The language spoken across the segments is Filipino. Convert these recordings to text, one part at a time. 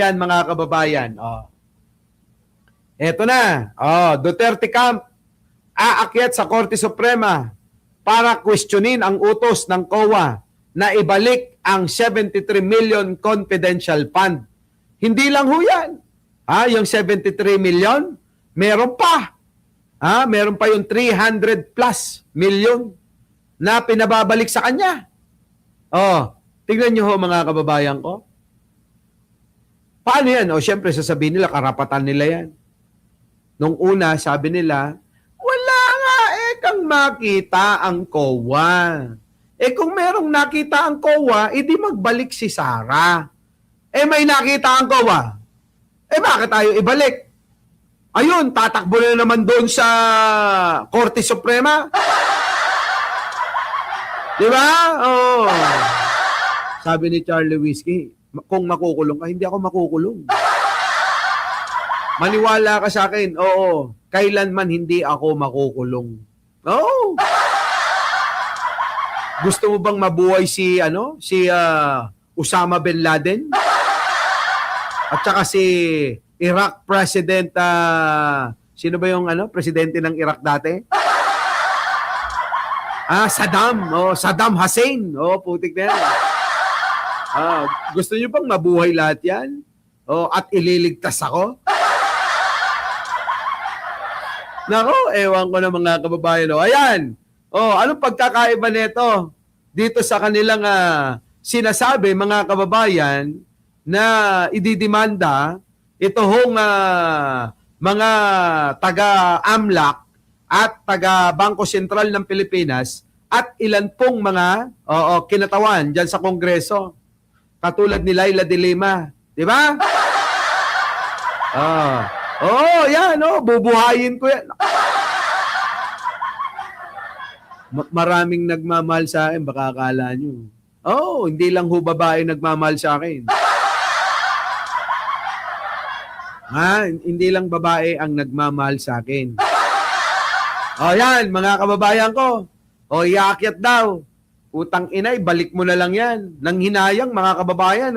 yan, mga kababayan. Eto na. Duterte camp aakyat sa Korte Suprema para questionin ang utos ng COA na ibalik ang 73 million confidential fund. Hindi lang ho yan. Yung 73 million, meron pa. Meron pa yung 300 plus million na pinababalik sa kanya. Tingnan nyo ho, mga kababayan ko. Paano yan? Siyempre, sasabihin nila, karapatan nila yan. Nung una, sabi nila, wala nga kang makita ang COA. Kung merong nakita ang COA, edi magbalik si Sara. May nakita ang COA. Bakit tayo ibalik? Ayun, tatakbo na naman doon sa Korte Suprema. Di ba? Sabi ni Charlie Whiskey, kung makukulong ka, hindi ako makukulong. Maniwala ka sa akin, kailanman hindi ako makukulong. Gusto mo bang mabuhay si Osama bin Laden? At saka si Iraq President, sino ba yung presidente ng Iraq dati? Saddam Hussein. Putik na yan. Gusto niyo bang mabuhay lahat yan? At ililigtas ako? Nako, ewan ko na, mga kababayan. Ayan. Anong pagkakaiba nito dito sa kanilang sinasabi, mga kababayan, na ididimanda ito hong mga taga-AMLAC at taga-Bangko Sentral ng Pilipinas at ilan pong mga kinatawan dyan sa Kongreso. Katulad ni Laila de Lima. Di ba? Yan, bubuhayin ko yan. Maraming nagmamahal sa akin, baka akala nyo. Hindi lang ho babae nagmamahal sa akin. Hindi lang babae ang nagmamahal sa akin. Yan, mga kababayan ko. Iakyat daw. Utang inay, balik mo na lang yan. Nang hinayang, mga kababayan,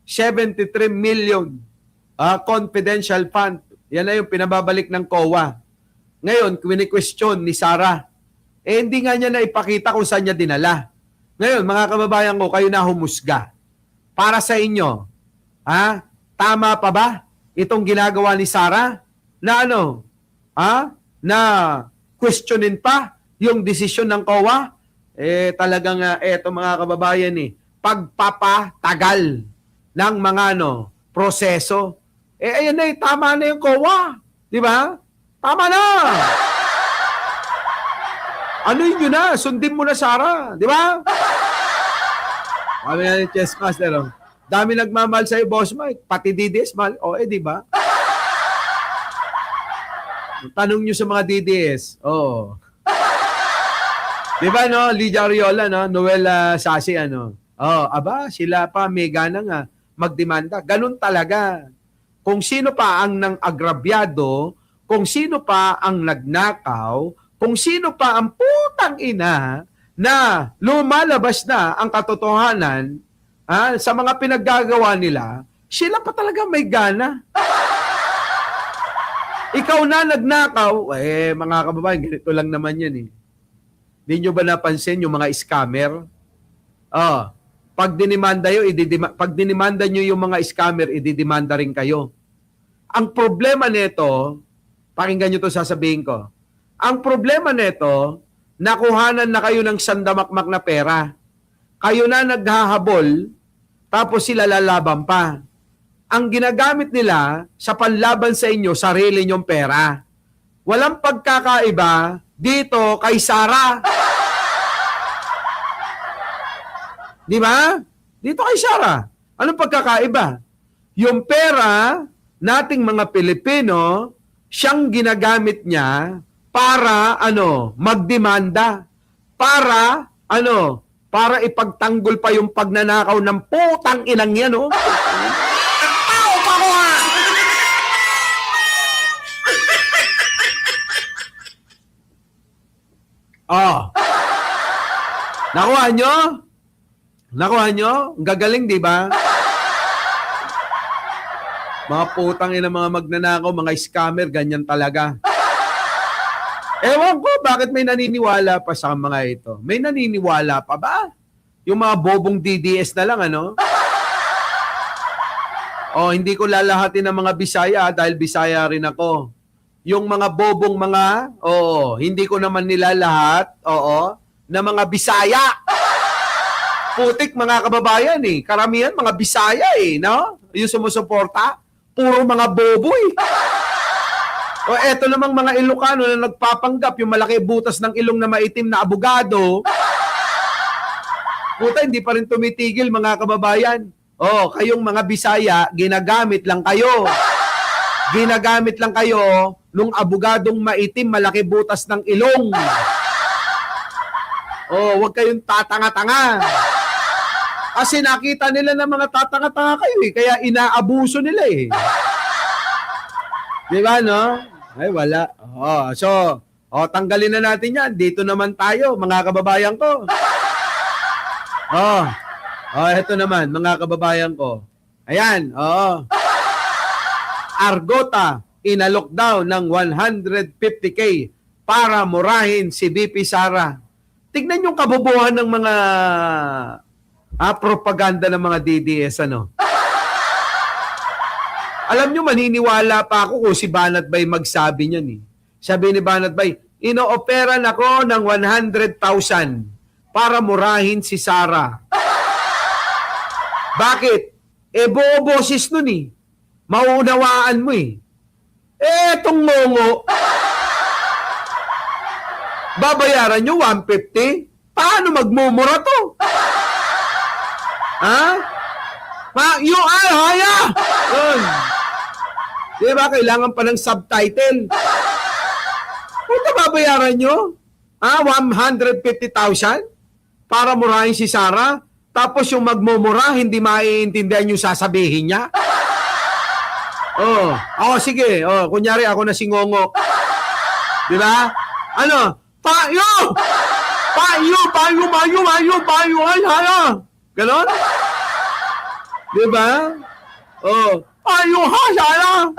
73 million confidential fund. Yan na yung pinababalik ng COA. Ngayon, kwini-question ni Sara. Hindi nga niya na ipakita kung saan niya dinala. Ngayon, mga kababayan ko, kayo na humusga. Para sa inyo, tama pa ba itong ginagawa ni Sara na na questionin pa yung desisyon ng COA? Talagang eto, mga kababayan, pagpapatagal ng mga proseso. Ayan na, tama na yung COA. Di ba? Tama na! Yun na? Sundin mo na, Sara. Di ba? Kami na yung chess master. Dami nagmamahal sa'yo, Boss Mike. Pati DDS, mahal. Di ba? Tanong nyo sa mga DDS. Di ba, Lydia Ariola, Noel Sasi, aba, sila pa, may gana nga magdemanda. Ganun talaga. Kung sino pa ang nang-agrabyado, kung sino pa ang nagnakaw, kung sino pa ang putang ina na lumalabas na ang katotohanan sa mga pinaggagawa nila, sila pa talaga may gana. Ikaw na nagnakaw, mga kababayan, ganito lang naman yan. Hindi nyo ba napansin yung mga scammer? Pag dinimanda nyo yung mga scammer, ididimanda rin kayo. Ang problema nito, pakinggan nyo to, sasabihin ko. Ang problema nito, nakuhanan na kayo ng sandamakmak na pera. Kayo na naghahabol, tapos sila lalaban pa. Ang ginagamit nila sa panlaban sa inyo, sarili nyong pera. Walang pagkakaiba dito kay Sara. Di ba? Dito kay Sara. Anong pagkakaiba? Yung pera nating mga Pilipino, siyang ginagamit niya para magdemanda. Para ipagtanggol pa yung pagnanakaw ng putang inang yan, Nakuha nyo? Nakuha nyo? Gagaling, di ba? Mga putang ina, mga magnanakaw, mga scammer, ganyan talaga. Ewan ko, bakit may naniniwala pa sa mga ito? May naniniwala pa ba? Yung mga bobong DDS na lang, ano? O, hindi ko lalahatin ng mga Bisaya dahil Bisaya rin ako. Yung mga bobong mga, hindi ko naman nilalahat, na mga Bisaya. Putik mga kababayan eh. Karamihan mga Bisaya eh, no? Yung sumusuporta, puro mga bobo eh. O eto namang mga Ilocano na nagpapanggap yung malaki butas ng ilong na maitim na abogado. Puta, hindi pa rin tumitigil mga kababayan. Kayong mga Bisaya, ginagamit lang kayo. Ginagamit lang kayo nung abogadong maitim, malaki butas ng ilong. Huwag kayong tatanga-tanga. Kasi nakita nila na mga tatanga-tanga kayo eh, kaya inaabuso nila eh. Di ba, no? Ay, wala. Tanggalin na natin yan. Dito naman tayo, mga kababayan ko. Ito naman, mga kababayan ko. Ayan, Argota, inalok daw ng 150K para murahin si VP Sara. Tignan yung kabubuhan ng mga propaganda ng mga DDS, ano? Alam nyo, maniniwala pa ako kung si Banat Bay magsabi niyan eh. Sabi ni Banat Bay, ino-operan ako ng 100,000 para murahin si Sara. Bakit? Buo boses nun eh. Mauunawaan mo eh. Etong mongo, babayaran nyo 150? Paano magmumura to? Ha? Yung haya! Diba, kailangan pa ng subtitle. Punta babayaran nyo? 150,000? Para murahin si Sara? Tapos yung magmumura, hindi maiintindihan yung sasabihin niya? Sige. Kunyari ako na si Ngongo. Diba? Ano? Payo! Ay, haya! Ganon? Diba? Payo, haya!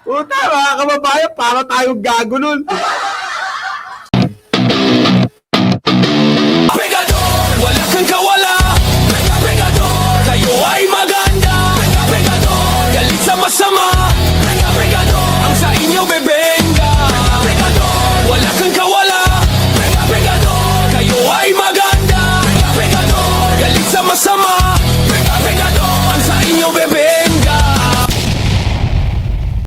Puta, mga kababayan, para tayong gago nun.